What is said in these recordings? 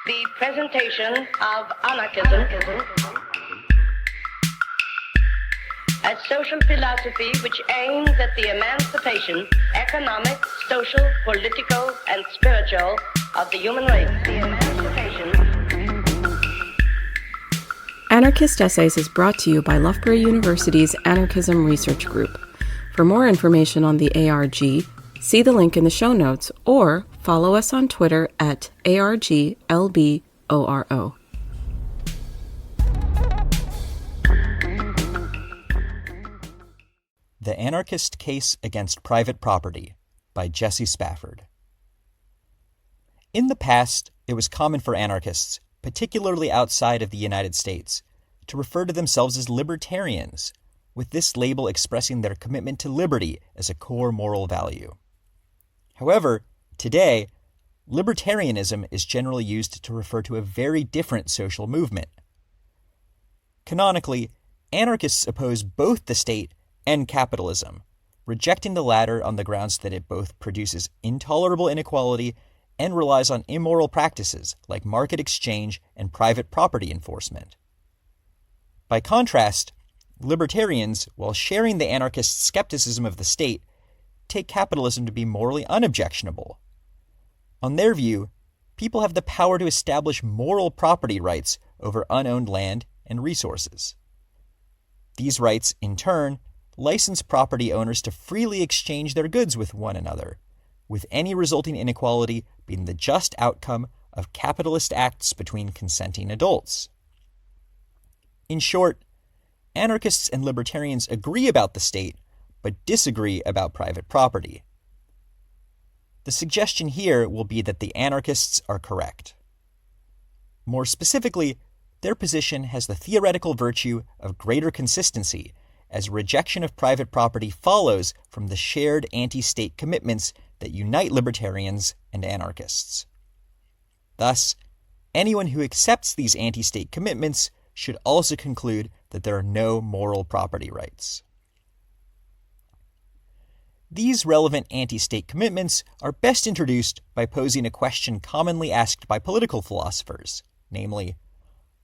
The presentation of anarchism as social philosophy which aims at the emancipation, economic, social, political, and spiritual of the human race. The emancipation. Anarchist Essays is brought to you by Loughborough University's Anarchism Research Group. For more information on the ARG, see the link in the show notes or follow us on Twitter at ARGLBORO. The Anarchist Case Against Private Property by Jesse Spafford. In the past, it was common for anarchists, particularly outside of the United States, to refer to themselves as libertarians, with this label expressing their commitment to liberty as a core moral value. However, today, libertarianism is generally used to refer to a very different social movement. Canonically, anarchists oppose both the state and capitalism, rejecting the latter on the grounds that it both produces intolerable inequality and relies on immoral practices like market exchange and private property enforcement. By contrast, libertarians, while sharing the anarchist skepticism of the state, take capitalism to be morally unobjectionable. On their view, people have the power to establish moral property rights over unowned land and resources. These rights, in turn, license property owners to freely exchange their goods with one another, with any resulting inequality being the just outcome of capitalist acts between consenting adults. In short, anarchists and libertarians agree about the state, but disagree about private property. The suggestion here will be that the anarchists are correct. More specifically, their position has the theoretical virtue of greater consistency, as rejection of private property follows from the shared anti-state commitments that unite libertarians and anarchists. Thus, anyone who accepts these anti-state commitments should also conclude that there are no moral property rights. These relevant anti-state commitments are best introduced by posing a question commonly asked by political philosophers, namely,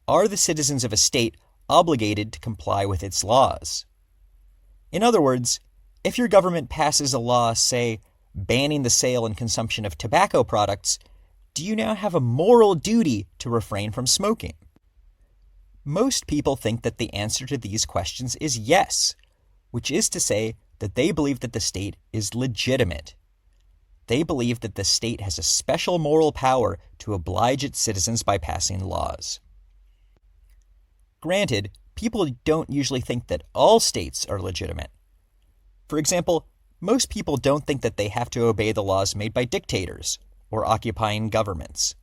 are the citizens of a state obligated to comply with its laws? In other words, if your government passes a law, say, banning the sale and consumption of tobacco products, do you now have a moral duty to refrain from smoking? Most people think that the answer to these questions is yes, which is to say that they believe that the state is legitimate. They believe that the state has a special moral power to oblige its citizens by passing laws. Granted, people don't usually think that all states are legitimate. For example, most people don't think that they have to obey the laws made by dictators or occupying governments.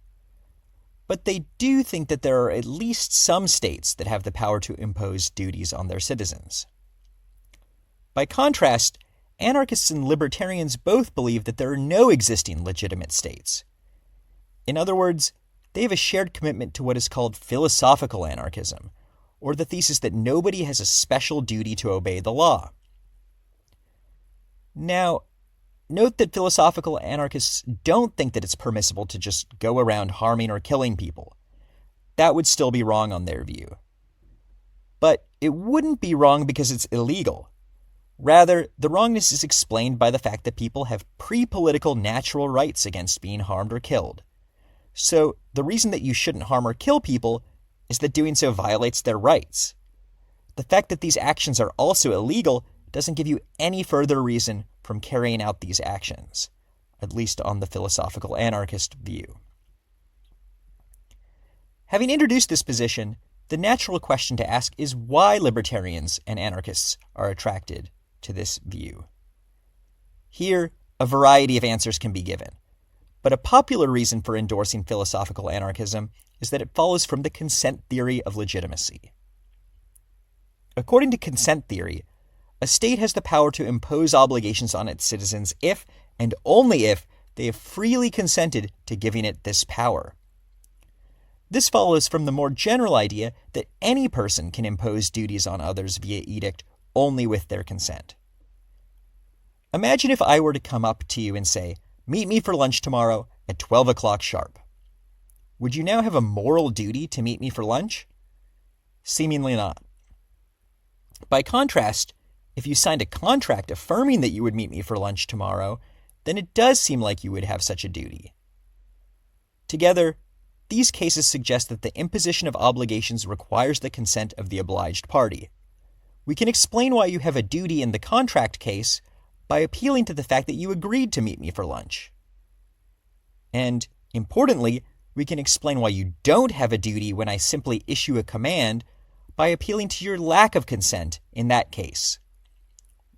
But they do think that there are at least some states that have the power to impose duties on their citizens. By contrast, anarchists and libertarians both believe that there are no existing legitimate states. In other words, they have a shared commitment to what is called philosophical anarchism, or the thesis that nobody has a special duty to obey the law. Now, note that philosophical anarchists don't think that it's permissible to just go around harming or killing people. That would still be wrong on their view. But it wouldn't be wrong because it's illegal. Rather, the wrongness is explained by the fact that people have pre-political natural rights against being harmed or killed. So, the reason that you shouldn't harm or kill people is that doing so violates their rights. The fact that these actions are also illegal doesn't give you any further reason from carrying out these actions, at least on the philosophical anarchist view. Having introduced this position, the natural question to ask is why libertarians and anarchists are attracted to this view. Here, a variety of answers can be given, but a popular reason for endorsing philosophical anarchism is that it follows from the consent theory of legitimacy. According to consent theory, a state has the power to impose obligations on its citizens if, and only if, they have freely consented to giving it this power. This follows from the more general idea that any person can impose duties on others via edict only with their consent. Imagine if I were to come up to you and say, "Meet me for lunch tomorrow at 12 o'clock sharp." would you now have a moral duty to meet me for lunch? Seemingly not. By contrast, if you signed a contract affirming that you would meet me for lunch tomorrow, then it does seem like you would have such a duty. Together, these cases suggest that the imposition of obligations requires the consent of the obliged party. We can explain why you have a duty in the contract case by appealing to the fact that you agreed to meet me for lunch. And, importantly, we can explain why you don't have a duty when I simply issue a command by appealing to your lack of consent in that case.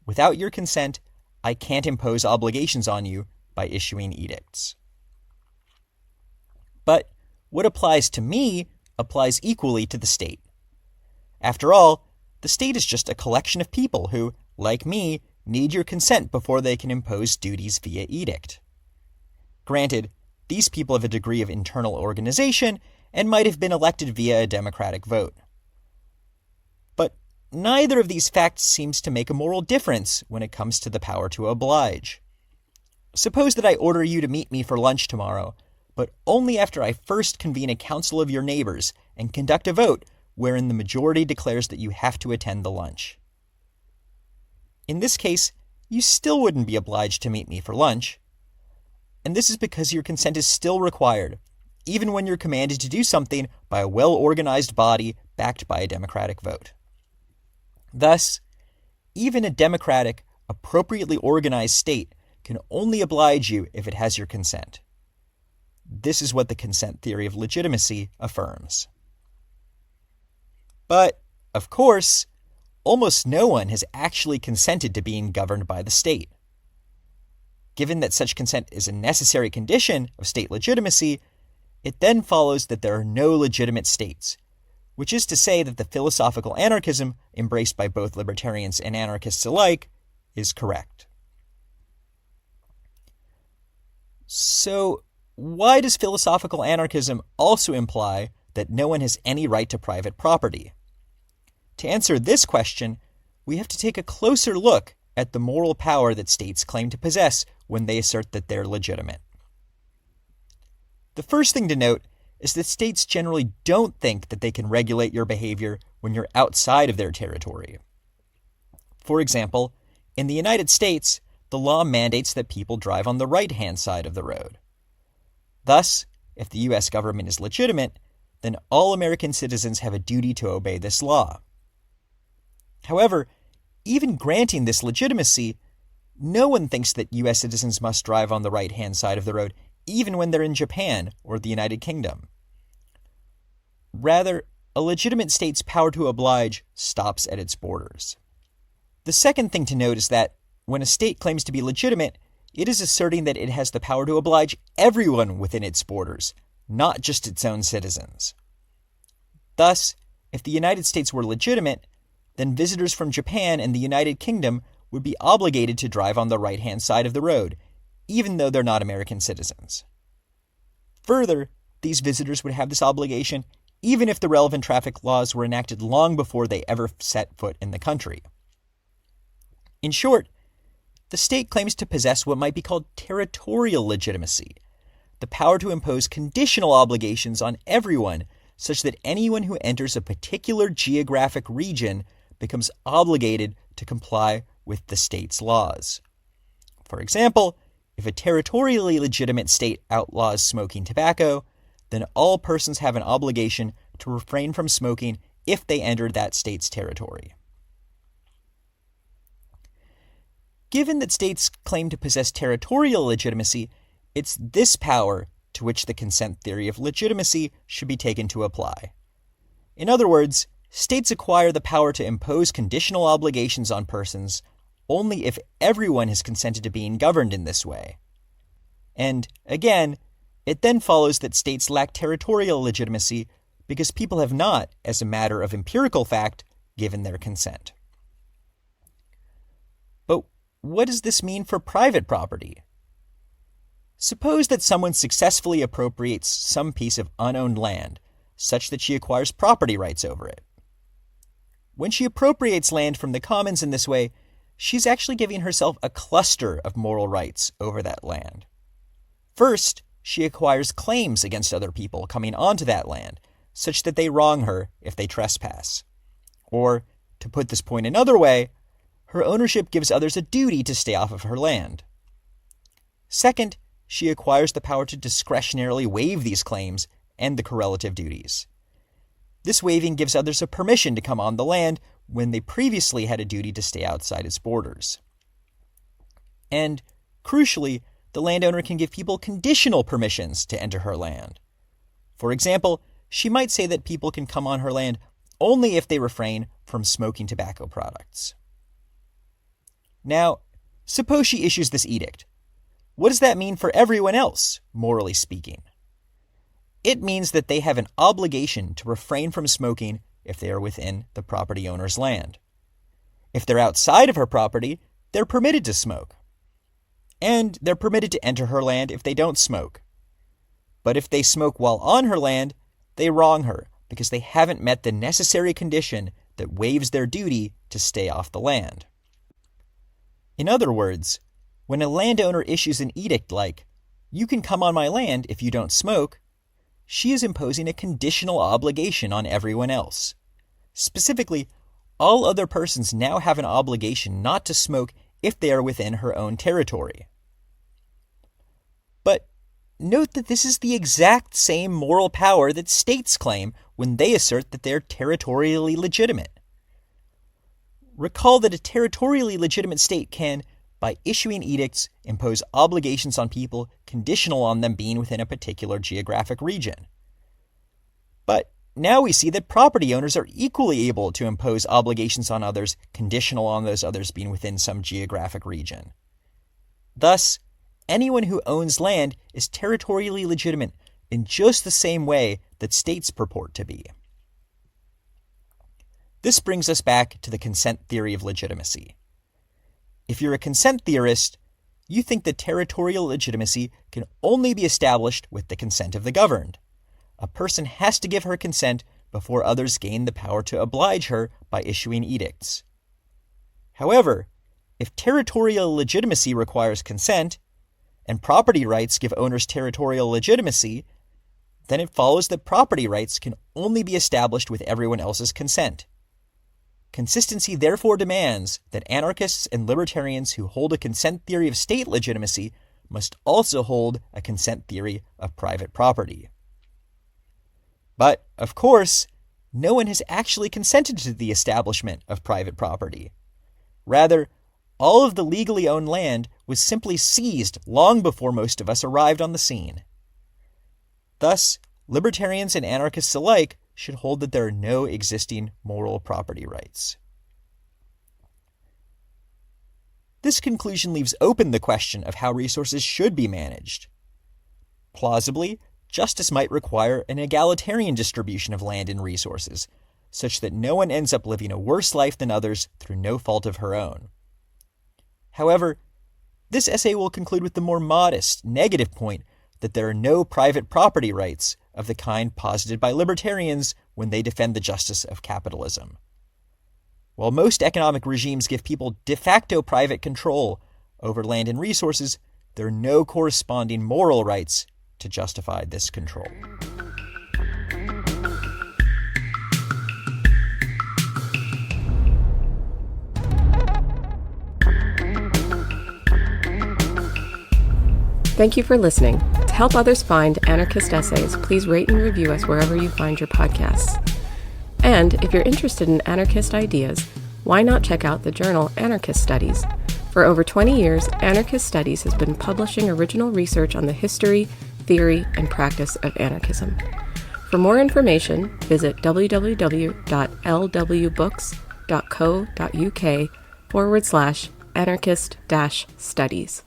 Without your consent, I can't impose obligations on you by issuing edicts. But what applies to me applies equally to the state. After all, the state is just a collection of people who, like me, need your consent before they can impose duties via edict. Granted, these people have a degree of internal organization and might have been elected via a democratic vote. But neither of these facts seems to make a moral difference when it comes to the power to oblige. Suppose that I order you to meet me for lunch tomorrow, but only after I first convene a council of your neighbors and conduct a vote wherein the majority declares that you have to attend the lunch. In this case, you still wouldn't be obliged to meet me for lunch. And this is because your consent is still required, even when you're commanded to do something by a well-organized body backed by a democratic vote. Thus, even a democratic, appropriately organized state can only oblige you if it has your consent. This is what the consent theory of legitimacy affirms. But, of course, almost no one has actually consented to being governed by the state. Given that such consent is a necessary condition of state legitimacy, it then follows that there are no legitimate states, which is to say that the philosophical anarchism embraced by both libertarians and anarchists alike is correct. So, why does philosophical anarchism also imply that no one has any right to private property? To answer this question, we have to take a closer look at the moral power that states claim to possess when they assert that they're legitimate. The first thing to note is that states generally don't think that they can regulate your behavior when you're outside of their territory. For example, in the United States, the law mandates that people drive on the right-hand side of the road. Thus, if the U.S. government is legitimate, then all American citizens have a duty to obey this law. However, even granting this legitimacy, no one thinks that U.S. citizens must drive on the right-hand side of the road, even when they're in Japan or the United Kingdom. Rather, a legitimate state's power to oblige stops at its borders. The second thing to note is that when a state claims to be legitimate, it is asserting that it has the power to oblige everyone within its borders, not just its own citizens. Thus, if the United States were legitimate, then visitors from Japan and the United Kingdom would be obligated to drive on the right-hand side of the road, even though they're not American citizens. Further, these visitors would have this obligation even if the relevant traffic laws were enacted long before they ever set foot in the country. In short, the state claims to possess what might be called territorial legitimacy, the power to impose conditional obligations on everyone such that anyone who enters a particular geographic region becomes obligated to comply with the state's laws. For example, if a territorially legitimate state outlaws smoking tobacco, then all persons have an obligation to refrain from smoking if they enter that state's territory. Given that states claim to possess territorial legitimacy, it's this power to which the consent theory of legitimacy should be taken to apply. In other words, states acquire the power to impose conditional obligations on persons only if everyone has consented to being governed in this way. And, again, it then follows that states lack territorial legitimacy because people have not, as a matter of empirical fact, given their consent. But what does this mean for private property? Suppose that someone successfully appropriates some piece of unowned land, such that she acquires property rights over it. When she appropriates land from the commons in this way, she's actually giving herself a cluster of moral rights over that land. First, she acquires claims against other people coming onto that land, such that they wrong her if they trespass. Or, to put this point another way, her ownership gives others a duty to stay off of her land. Second, she acquires the power to discretionarily waive these claims and the correlative duties. This waiving gives others a permission to come on the land when they previously had a duty to stay outside its borders. And, crucially, the landowner can give people conditional permissions to enter her land. For example, she might say that people can come on her land only if they refrain from smoking tobacco products. Now, suppose she issues this edict. What does that mean for everyone else, morally speaking? It means that they have an obligation to refrain from smoking if they are within the property owner's land. If they're outside of her property, they're permitted to smoke. And they're permitted to enter her land if they don't smoke. But if they smoke while on her land, they wrong her because they haven't met the necessary condition that waives their duty to stay off the land. In other words, when a landowner issues an edict like, "You can come on my land if you don't smoke," she is imposing a conditional obligation on everyone else. Specifically, all other persons now have an obligation not to smoke if they are within her own territory. But note that this is the exact same moral power that states claim when they assert that they're territorially legitimate. Recall that a territorially legitimate state can, by issuing edicts, impose obligations on people conditional on them being within a particular geographic region. But now we see that property owners are equally able to impose obligations on others conditional on those others being within some geographic region. Thus, anyone who owns land is territorially legitimate in just the same way that states purport to be. This brings us back to the consent theory of legitimacy. If you're a consent theorist, you think that territorial legitimacy can only be established with the consent of the governed. A person has to give her consent before others gain the power to oblige her by issuing edicts. However, if territorial legitimacy requires consent, and property rights give owners territorial legitimacy, then it follows that property rights can only be established with everyone else's consent. Consistency therefore demands that anarchists and libertarians who hold a consent theory of state legitimacy must also hold a consent theory of private property. But, of course, no one has actually consented to the establishment of private property. Rather, all of the legally owned land was simply seized long before most of us arrived on the scene. Thus, libertarians and anarchists alike should hold that there are no existing moral property rights. This conclusion leaves open the question of how resources should be managed. Plausibly, justice might require an egalitarian distribution of land and resources, such that no one ends up living a worse life than others through no fault of her own. However, this essay will conclude with the more modest, negative point that there are no private property rights of the kind posited by libertarians when they defend the justice of capitalism. While most economic regimes give people de facto private control over land and resources, there are no corresponding moral rights to justify this control. Thank you for listening. To help others find Anarchist essays, please rate and review us wherever you find your podcasts. And if you're interested in anarchist ideas, why not check out the journal Anarchist Studies? For over 20 years, Anarchist Studies has been publishing original research on the history, theory, and practice of anarchism. For more information, visit www.lwbooks.co.uk/anarchist-studies.